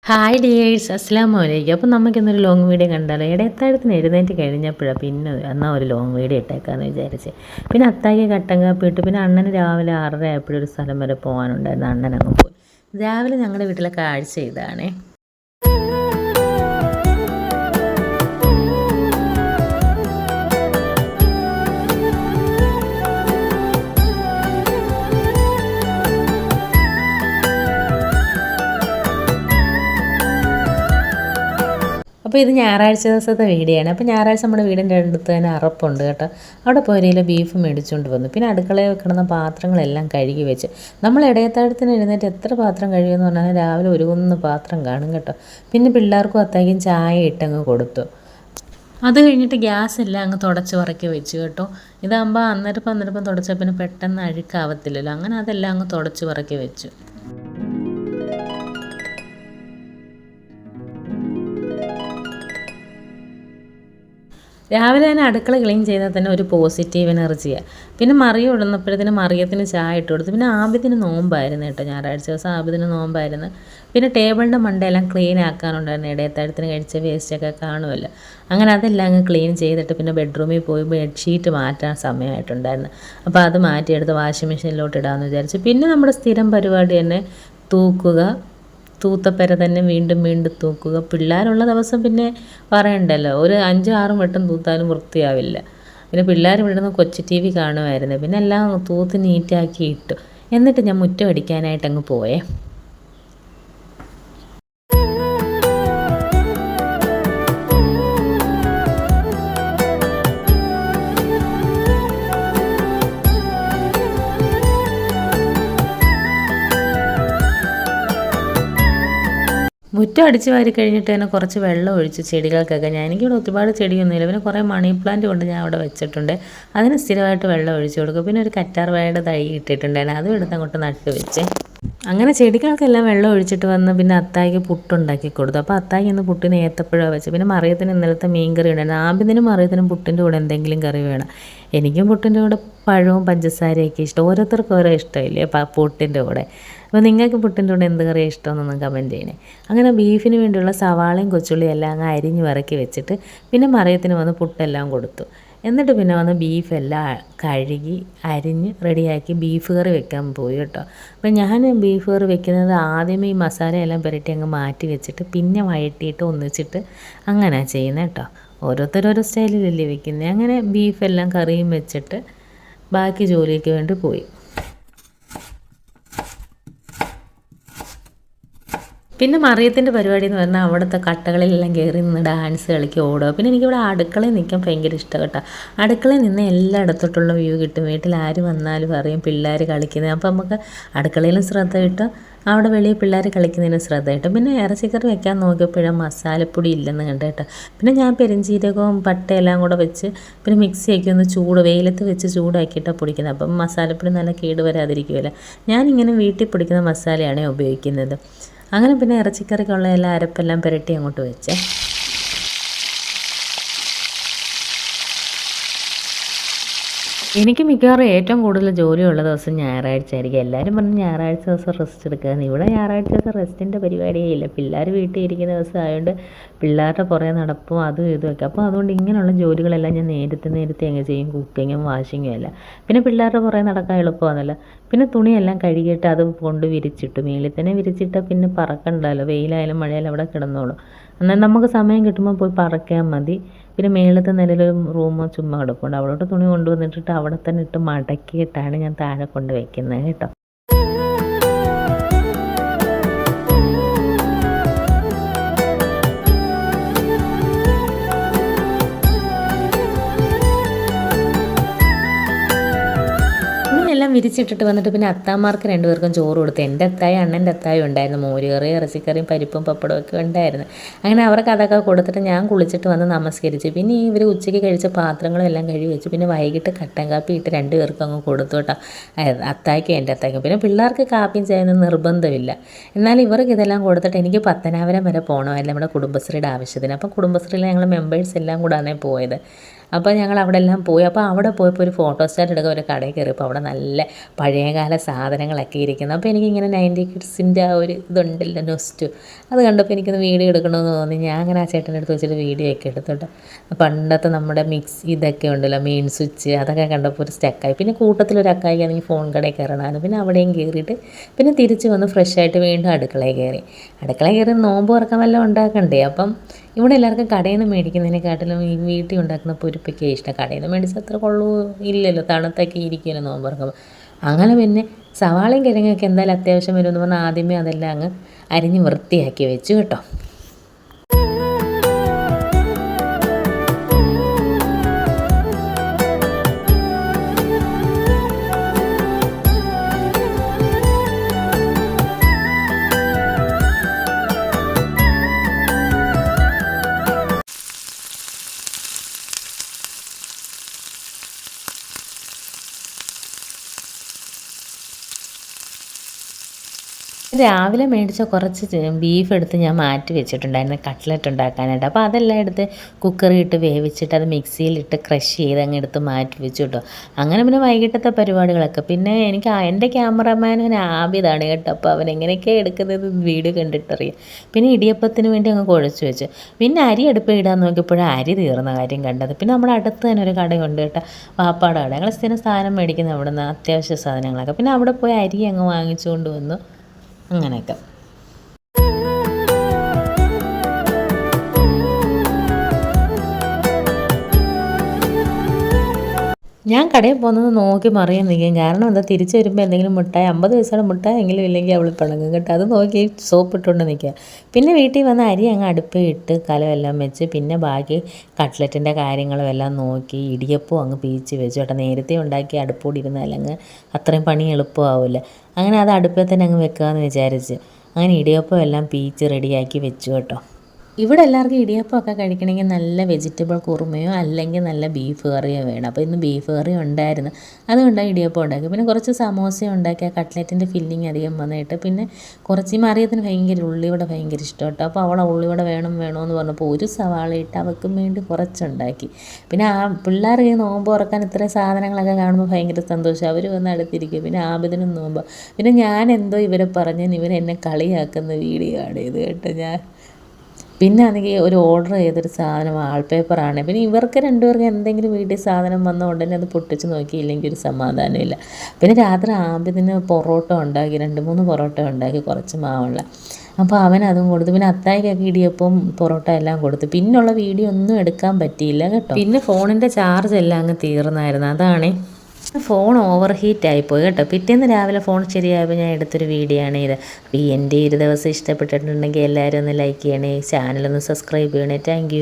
Hi dears, അസ്സലാമു അലൈക്കും. അപ്പോൾ നമുക്കിന്നൊരു ലോങ് വീഡിയോ കണ്ടാലോ. ഇടയത്താഴത്തിന് എഴുന്നേറ്റ് കഴിഞ്ഞപ്പോഴാണ് പിന്നെ എന്നാൽ ഒരു ലോങ് വീഡിയോ ഇട്ടേക്കാമെന്ന് വിചാരിച്ച്. പിന്നെ അത്തായിക്ക് കട്ടൻ കാപ്പി ഇട്ട് പിന്നെ അണ്ണന് രാവിലെ 6:30 ആയപ്പോഴൊരു സ്ഥലം വരെ പോകാനുണ്ടായിരുന്നു. അണ്ണൻ അങ്ങ് പോയി. രാവിലെ ഞങ്ങളുടെ വീട്ടിലെ കാഴ്ച ഇതാണേ. അപ്പോൾ ഇത് ഞായറാഴ്ച ദിവസത്തെ വീഡിയോ ആണ്. അപ്പോൾ ഞായറാഴ്ച നമ്മുടെ വീടിൻ്റെ അടുത്ത് തന്നെ അറപ്പുണ്ട് കേട്ടോ. അവിടെ പോരയിലെ ബീഫ് മേടിച്ചുകൊണ്ട് വന്നു. പിന്നെ അടുക്കളയിൽ കിടന്ന പാത്രങ്ങളെല്ലാം കഴുകി വെച്ച്. നമ്മൾ ഇടയത്താഴത്തിന് എഴുന്നേറ്റ് എത്ര പാത്രം കഴുകിയെന്ന് പറഞ്ഞാൽ രാവിലെ ഒരു പാത്രം കാണും കേട്ടോ. പിന്നെ പിള്ളേർക്കും അത്താക്കും ചായ ഇട്ടങ്ങ് കൊടുത്തു. അത് കഴിഞ്ഞിട്ട് ഗ്യാസ് എല്ലാം അങ്ങ് തുടച്ച് പറക്കി വെച്ചു കേട്ടോ. ഇതാകുമ്പോൾ അന്നേരപ്പം തുടച്ചാൽ പിന്നെ പെട്ടെന്ന് അഴുക്കാവത്തില്ലല്ലോ. അങ്ങനെ അതെല്ലാം അങ്ങ് തുടച്ച് പറക്കി വെച്ചു. രാവിലെ തന്നെ അടുക്കള ക്ലീൻ ചെയ്താൽ തന്നെ ഒരു പോസിറ്റീവ് എനർജിയാണ്. പിന്നെ മറിയം ഇടുന്നപ്പോഴത്തേന് മറിയത്തിന് ചായ ഇട്ട് കൊടുത്തു. പിന്നെ ആബിദിന് നോമ്പായിരുന്നു കേട്ടോ. ഞായറാഴ്ച ദിവസം ആബിദിന് നോമ്പായിരുന്നു. പിന്നെ ടേബിളിൻ്റെ മണ്ടയെല്ലാം ക്ലീൻ ആക്കാനുണ്ടായിരുന്നു. ഇടയത്താഴത്തിന് കഴിച്ച വേസ്റ്റൊക്കെ കാണുമല്ലോ. അങ്ങനെ അതെല്ലാം അങ്ങ് ക്ലീൻ ചെയ്തിട്ട് പിന്നെ ബെഡ്റൂമിൽ പോയി ബെഡ്ഷീറ്റ് മാറ്റാൻ സമയമായിട്ടുണ്ടായിരുന്നു. അപ്പോൾ അത് മാറ്റിയെടുത്ത് വാഷിംഗ് മെഷീനിലോട്ട് ഇടാമെന്ന് വിചാരിച്ചു. പിന്നെ നമ്മുടെ സ്ഥിരം പരിപാടി തന്നെ തൂക്കുക, തൂത്തപ്പെര തന്നെ വീണ്ടും വീണ്ടും തൂക്കുക. പിള്ളേരുള്ള ദിവസം പിന്നെ പറയണ്ടല്ലോ, ഒരു 5-6 വട്ടം തൂത്താലും വൃത്തിയാവില്ല. പിന്നെ പിള്ളേർ ഇവിടുന്ന് കൊച്ചു ടി വി കാണുമായിരുന്നു. പിന്നെ എല്ലാം തൂത്ത് നീറ്റാക്കി ഇട്ടു. എന്നിട്ട് ഞാൻ മുറ്റം അടിക്കാനായിട്ട് അങ്ങ് പോയേ. മുറ്റം അടിച്ച് വാരി കഴിഞ്ഞിട്ട് തന്നെ കുറച്ച് വെള്ളം ഒഴിച്ച് ചെടികൾക്കൊക്കെ. എനിക്കിവിടെ ഒരുപാട് ചെടിയൊന്നുമില്ല. പിന്നെ കുറേ മണി പ്ലാന്റ് കൊണ്ട് ഞാൻ അവിടെ വെച്ചിട്ടുണ്ട്. അതിന് സ്ഥിരമായിട്ട് വെള്ളം ഒഴിച്ച് കൊടുക്കും. പിന്നെ ഒരു കറ്റാർവാഴയുടെ തൈ ഇട്ടിട്ടുണ്ടായിരുന്നു. അതും എടുത്ത് അങ്ങോട്ട് നട്ട് വെച്ച്. അങ്ങനെ ചെടികൾക്കെല്ലാം വെള്ളം ഒഴിച്ചിട്ട് വന്ന് പിന്നെ അത്തായിക്ക് പുട്ടുണ്ടാക്കി കൊടുത്തു. അപ്പോൾ അത്തായിക്ക് ഇന്ന് പുട്ടിന് ഏത്തപ്പഴമാണ് വെച്ച്. പിന്നെ മറിയത്തിന് ഇന്നലത്തെ മീൻ കറി ഉണ്ടായിരുന്നു. ആബിദിനും മറിയത്തിനും പുട്ടിൻ്റെ കൂടെ എന്തെങ്കിലും കറി വേണം. എനിക്കും പുട്ടിൻ്റെ കൂടെ പഴവും പഞ്ചസാരയൊക്കെ ഇഷ്ടം. ഓരോരുത്തർക്കും ഓരോ ഇഷ്ടമില്ലേ പുട്ടിൻ്റെ കൂടെ. അപ്പോൾ നിങ്ങൾക്ക് പുട്ടിൻ്റെ കൂടെ എന്ത് കറിയാണ് ഇഷ്ടമെന്നൊന്ന് കമൻറ്റ് ചെയ്യണേ. അങ്ങനെ ബീഫിന് വേണ്ടിയുള്ള സവാളയും കൊച്ചുള്ളിയും എല്ലാം അങ്ങ് അരിഞ്ഞ് വറക്കി വെച്ചിട്ട് പിന്നെ മറിയത്തിന് വന്ന് പുട്ടെല്ലാം കൊടുത്തു. എന്നിട്ട് പിന്നെ വന്ന് ബീഫെല്ലാം കഴുകി അരിഞ്ഞ് റെഡിയാക്കി ബീഫ് കറി വെക്കാൻ പോയി കേട്ടോ. അപ്പം ഞാൻ ബീഫ് കറി വെക്കുന്നത് ആദ്യമേ ഈ മസാലയെല്ലാം പുരട്ടി അങ്ങ് മാറ്റി വെച്ചിട്ട് പിന്നെ വഴറ്റിയിട്ട് ഒന്നിച്ചിട്ട് അങ്ങനെയാണ് ചെയ്യുന്നത് കേട്ടോ. ഓരോരുത്തരോരോ സ്റ്റൈലിലല്ലേ വെക്കുന്നത്. അങ്ങനെ ബീഫെല്ലാം കറിയും വെച്ചിട്ട് ബാക്കി ജോലിക്ക് വേണ്ടി പോയി. പിന്നെ മറിയത്തിൻ്റെ പരിപാടി എന്ന് പറഞ്ഞാൽ അവിടുത്തെ കട്ടകളിലെല്ലാം കയറി നിന്ന് ഡാൻസ് കളിക്കുക, ഓടുക. പിന്നെ എനിക്കിവിടെ അടുക്കളയിൽ നിൽക്കാൻ ഭയങ്കര ഇഷ്ടം കേട്ടോ. അടുക്കളയിൽ നിന്ന് എല്ലായിടത്തോട്ടുള്ള വ്യൂ കിട്ടും. വീട്ടിൽ ആര് വന്നാലും അറിയും പിള്ളേർ കളിക്കുന്നത്. അപ്പോൾ നമുക്ക് അടുക്കളയിലും ശ്രദ്ധ കിട്ടും, അവിടെ വെളിയിൽ പിള്ളേർ കളിക്കുന്നതിനും ശ്രദ്ധ കിട്ടും. പിന്നെ ഇറച്ചിക്കറി വെക്കാൻ നോക്കിയപ്പോഴും മസാലപ്പൊടി ഇല്ലെന്ന് കണ്ടു കേട്ടോ. പിന്നെ ഞാൻ പെരുംജീരകവും പട്ടയെല്ലാം കൂടെ വെച്ച് പിന്നെ മിക്സിയൊക്കെ ഒന്ന് വെയിലത്ത് വെച്ച് ചൂടാക്കിയിട്ടാണ് പൊടിക്കുന്നത്. അപ്പം മസാലപ്പൊടി നല്ല കേട് വരാതിരിക്കുമല്ലോ. ഞാനിങ്ങനെ വീട്ടിൽ പൊടിക്കുന്ന മസാലയാണ് ഉപയോഗിക്കുന്നത്. അങ്ങനെ പിന്നെ ഇറച്ചിക്കറിക്കുള്ള എല്ലാ അരപ്പെല്ലാം പുരട്ടി അങ്ങോട്ട് വെച്ചേ. എനിക്ക് മിക്കവാറും ഏറ്റവും കൂടുതൽ ജോലിയുള്ള ദിവസം ഞായറാഴ്ച ആയിരിക്കും. എല്ലാവരും പറഞ്ഞ് ഞായറാഴ്ച ദിവസം റെസ്റ്റ് എടുക്കുകയെന്ന്. ഇവിടെ ഞായറാഴ്ച ദിവസം റെസ്റ്റിൻ്റെ പരിപാടിയേ ഇല്ല. പിള്ളേർ വീട്ടിൽ ഇരിക്കുന്ന ദിവസം ആയതുകൊണ്ട് പിള്ളേരുടെ പുറകെ നടപ്പും അതും ഇതുമൊക്കെ. അപ്പോൾ അതുകൊണ്ട് ഇങ്ങനെയുള്ള ജോലികളെല്ലാം ഞാൻ നേരത്തെ അങ്ങ് ചെയ്യും. കുക്കിങ്ങും വാഷിങ്ങും എല്ലാം. പിന്നെ പിള്ളേരുടെ പുറകെ നടക്കാൻ എളുപ്പമാണല്ലോ. പിന്നെ തുണിയെല്ലാം കഴുകിയിട്ട് അത് കൊണ്ട് വിരിച്ചിട്ടു. മേളിൽ തന്നെ വിരിച്ചിട്ടാൽ പിന്നെ പറക്കണ്ടല്ലോ. വെയിലായാലും മഴയായാലും അവിടെ കിടന്നോളും. എന്നാൽ നമുക്ക് സമയം കിട്ടുമ്പോൾ പോയി പറക്കാൻ മതി. പിന്നെ മേളത്തെ നിലയിലൊരു റൂമോ ചുമ്മാ കിടപ്പുണ്ട്. അവിടോട്ട് തുണി കൊണ്ടുവന്നിട്ടിട്ട് അവിടെ തന്നെ ഇട്ട് മടക്കിയിട്ടാണ് ഞാൻ താഴെ കൊണ്ട് വയ്ക്കുന്നത് കേട്ടോ. എല്ലാം വിരിച്ചിട്ടിട്ട് വന്നിട്ട് പിന്നെ അത്താമാർക്ക് 2 പേർക്കും ചോറ് കൊടുത്തു. എൻ്റെ അത്തായും അണ്ണൻ്റെ അത്തായും ഉണ്ടായിരുന്നു. മോരുകറി, ഇറച്ചിക്കറിയും പരിപ്പും പപ്പടവും ഒക്കെ ഉണ്ടായിരുന്നു. അങ്ങനെ അവർക്ക് അതൊക്കെ കൊടുത്തിട്ട് ഞാൻ കുളിച്ചിട്ട് വന്ന് നമസ്കരിച്ചു. പിന്നെ ഇവർ ഉച്ചയ്ക്ക് കഴിച്ച പാത്രങ്ങളും എല്ലാം കഴുകി വെച്ചു. പിന്നെ വൈകിട്ട് കട്ടൻ കാപ്പി ഇട്ട് 2 പേർക്കും അങ്ങ് കൊടുത്തു കേട്ടോ. അത്തായ്ക്കും എൻ്റെ അത്തായ്ക്കും. പിന്നെ പിള്ളേർക്ക് കാപ്പിയും ചായയൊന്നും നിർബന്ധമില്ല. എന്നാൽ ഇവർക്ക് ഇതെല്ലാം കൊടുത്തിട്ട് എനിക്ക് പത്തനാപുരം വരെ പോകണമായിരുന്നു നമ്മുടെ കുടുംബശ്രീയുടെ ആവശ്യത്തിന്. അപ്പം കുടുംബശ്രീയിൽ ഞങ്ങൾ മെമ്പേഴ്സ് എല്ലാം കൂടാണ് പോയത്. അപ്പോൾ ഞങ്ങൾ അവിടെ എല്ലാം പോയി. അപ്പോൾ അവിടെ പോയപ്പോൾ ഒരു ഫോട്ടോസ്റ്റാറ്റ് എടുക്കാൻ ഒരു കടയിൽ കയറിയപ്പോൾ അവിടെ നല്ല പഴയകാല സാധനങ്ങളൊക്കെ ഇരിക്കുന്നത്. അപ്പോൾ എനിക്കിങ്ങനെ 90 കിഡ്സിൻ്റെ ആ ഒരു ഇതുണ്ടല്ലോ നൊസ്റ്റു, അത് കണ്ടപ്പോൾ എനിക്കൊന്ന് വീഡിയോ എടുക്കണമെന്ന് തോന്നി. ഞാൻ അങ്ങനെ ആ ചേട്ടൻ്റെ അടുത്ത് വെച്ചിട്ട് വീഡിയോ ഒക്കെ എടുത്തോട്ടെ. പണ്ടത്തെ നമ്മുടെ മിക്സ് ഇതൊക്കെ ഉണ്ടല്ലോ, മെയിൻ സ്വിച്ച്, അതൊക്കെ കണ്ടപ്പോൾ ഒരു സ്റ്റക്കായി. പിന്നെ കൂട്ടത്തിലൊരു അക്കായിക്കാണെങ്കിൽ ഫോൺ കടയിൽ കയറണമായിരുന്നു. പിന്നെ അവിടെയും കയറിയിട്ട് പിന്നെ തിരിച്ച് വന്ന് ഫ്രഷായിട്ട് വീണ്ടും അടുക്കളയിൽ കയറി നോമ്പ് തുറക്കാൻ വല്ലതും ഉണ്ടാക്കണ്ടേ. അപ്പം ഇവിടെ എല്ലാവർക്കും കടയിൽ നിന്ന് മേടിക്കുന്നതിനെക്കാട്ടിലും ഈ വീട്ടിൽ ഉണ്ടാക്കുന്ന പൊരിപ്പൊക്കെ ഇഷ്ടം. കടയിൽ നിന്ന് മേടിച്ചാൽ അത്ര ഇല്ലല്ലോ, തണുത്തൊക്കെ ഇരിക്കുമല്ലോ നോമ്പ് തുറക്കുമ്പോൾ. അങ്ങനെ പിന്നെ സവാളയും കിഴങ്ങൊക്കെ എന്തായാലും അത്യാവശ്യം വരുമെന്ന് പറഞ്ഞാൽ ആദ്യമേ അതെല്ലാം അങ്ങ് അരിഞ്ഞ് വൃത്തിയാക്കി വെച്ചു കേട്ടോ. രാവിലെ മേടിച്ച കുറച്ച് ബീഫ് എടുത്ത് ഞാൻ മാറ്റി വെച്ചിട്ടുണ്ടായിരുന്നു കട്ട്ലറ്റ് ഉണ്ടാക്കാനായിട്ട്. അപ്പോൾ അതെല്ലാം എടുത്ത് കുക്കറിയിട്ട് വേവിച്ചിട്ട് അത് മിക്സിയിലിട്ട് ക്രഷ് ചെയ്ത് അങ്ങ് എടുത്ത് മാറ്റി വെച്ചു കേട്ടോ. അങ്ങനെ പിന്നെ വൈകിട്ടത്തെ പരിപാടികളൊക്കെ. പിന്നെ എൻ്റെ ക്യാമറമാൻ ആബിദാണ് കേട്ടോ. അപ്പോൾ അവൻ എങ്ങനെയൊക്കെയാണ് എടുക്കുന്നത് വീഡിയോ കണ്ടിട്ടറിയാം. പിന്നെ ഇടിയപ്പത്തിന് വേണ്ടി അങ്ങ് കുഴച്ച് വെച്ചു. പിന്നെ അരി അടുപ്പ് ഇടാൻ നോക്കിയപ്പോഴും അരി തീർന്ന കാര്യം കണ്ടത്. പിന്നെ നമ്മുടെ അടുത്ത് തന്നെ ഒരു കടയുണ്ട് കേട്ടോ, വാപ്പാട് കട. ഞങ്ങൾ സ്ഥിരം സാധനം മേടിക്കുന്ന അവിടെ നിന്ന് അത്യാവശ്യ സാധനങ്ങളൊക്കെ. പിന്നെ അവിടെ പോയി അരി അങ്ങ് വാങ്ങിച്ചുകൊണ്ട് വന്നു. അങ്ങനെയൊക്കെ. ഞാൻ കടയിൽ പോകുന്നത് നോക്കി മറിയാൻ നിൽക്കും. കാരണം എന്താ, തിരിച്ച് വരുമ്പോൾ എന്തെങ്കിലും മുട്ടായി 50 പൈസയുടെ മുട്ടായി എങ്കിലും ഇല്ലെങ്കിൽ അവൾ പിണങ്ങും കേട്ടോ. അത് നോക്കി സോപ്പ് ഇട്ടുകൊണ്ട് നിൽക്കുക. പിന്നെ വീട്ടിൽ വന്ന് അരി അങ്ങ് അടുപ്പിൽ ഇട്ട് കലമെല്ലാം വെച്ച് പിന്നെ ബാക്കി കട്ട്ലറ്റിൻ്റെ കാര്യങ്ങളും എല്ലാം നോക്കി ഇടിയപ്പവും അങ്ങ് പീച്ച് വെച്ചു കേട്ടോ. നേരത്തെ ഉണ്ടാക്കി അടുപ്പോടി ഇരുന്നാൽ അങ്ങ് അത്രയും പണി എളുപ്പമാവില്ല. അങ്ങനെ അത് അടുപ്പിൽ തന്നെ അങ്ങ് വെക്കാമെന്ന് വിചാരിച്ച് അങ്ങനെ ഇടിയപ്പം എല്ലാം പീച്ച് റെഡിയാക്കി വെച്ചു കേട്ടോ. ഇവിടെ എല്ലാവർക്കും ഇടിയപ്പമൊക്കെ കഴിക്കണമെങ്കിൽ നല്ല വെജിറ്റബിൾ കുറുമയോ അല്ലെങ്കിൽ നല്ല ബീഫ് കറിയോ വേണം. അപ്പോൾ ഇന്ന് ബീഫ് കറി ഉണ്ടായിരുന്നു, അതുകൊണ്ടാണ് ഇടിയപ്പം ഉണ്ടാക്കി. പിന്നെ കുറച്ച് സമോസ ഉണ്ടാക്കി. ആ കട്ട്ലറ്റിൻ്റെ ഫില്ലിങ് അധികം വന്നിട്ട് പിന്നെ കുറച്ച് മറിയത്തിന് ഭയങ്കര ഉള്ളിവട ഭയങ്കര ഇഷ്ടം കേട്ടോ. അപ്പോൾ അവളെ ഉള്ളിവട വേണമെന്ന് പറഞ്ഞപ്പോൾ ഒരു സവാള ഇട്ട് അവൾക്കും വേണ്ടി കുറച്ചുണ്ടാക്കി. പിന്നെ ആ പിള്ളേർ ഈ നോമ്പ് തുറക്കാൻ ഇത്രയും സാധനങ്ങളൊക്കെ കാണുമ്പോൾ ഭയങ്കര സന്തോഷം. അവർ വന്ന് അടുത്തിരിക്കും. പിന്നെ ആബിദിനും നോമ്പ്. പിന്നെ ഞാൻ എന്തോ ഇവരെ പറഞ്ഞ് ഇവരെന്നെ കളിയാക്കുന്ന വീഡിയോ ആണ് ഇത് കേട്ടോ. പിന്നെ ആണെങ്കിൽ ഒരു ഓർഡർ ചെയ്തൊരു സാധനം വാൾപേപ്പറാണ്. പിന്നെ ഇവർക്ക് രണ്ടുപേർക്കും എന്തെങ്കിലും വീട്ടിൽ സാധനം വന്ന ഉടനെ അത് പൊട്ടിച്ച് നോക്കിയില്ലെങ്കിൽ ഒരു സമാധാനമില്ല. പിന്നെ രാത്രി ആബിദിന് പൊറോട്ട ഉണ്ടാക്കി, 2-3 പൊറോട്ട ഉണ്ടാക്കി, കുറച്ച് മാവുള്ള. അപ്പോൾ അവൻ അതും കൊടുത്തു. പിന്നെ അത്തായിക്കൊക്കെ ഇടിയപ്പം പൊറോട്ട എല്ലാം കൊടുത്തു. പിന്നുള്ള വീഡിയോ ഒന്നും എടുക്കാൻ പറ്റിയില്ല കേട്ടോ. പിന്നെ ഫോണിൻ്റെ ചാർജ് എല്ലാം അങ്ങ് തീർന്നായിരുന്നു. അതാണ് ഫോൺ ഓവർ ഹീറ്റായിപ്പോയി കേട്ടോ. പിറ്റേന്ന് രാവിലെ ഫോൺ ശരിയായപ്പോൾ ഞാൻ എടുത്തൊരു വീഡിയോ ആണ് ഇത്. അപ്പോൾ എൻ്റെ ഒരു ദിവസം ഇഷ്ടപ്പെട്ടിട്ടുണ്ടെങ്കിൽ എല്ലാവരും ഒന്ന് ലൈക്ക് ചെയ്യണേ, ചാനലൊന്ന് സബ്സ്ക്രൈബ് ചെയ്യണേ. താങ്ക്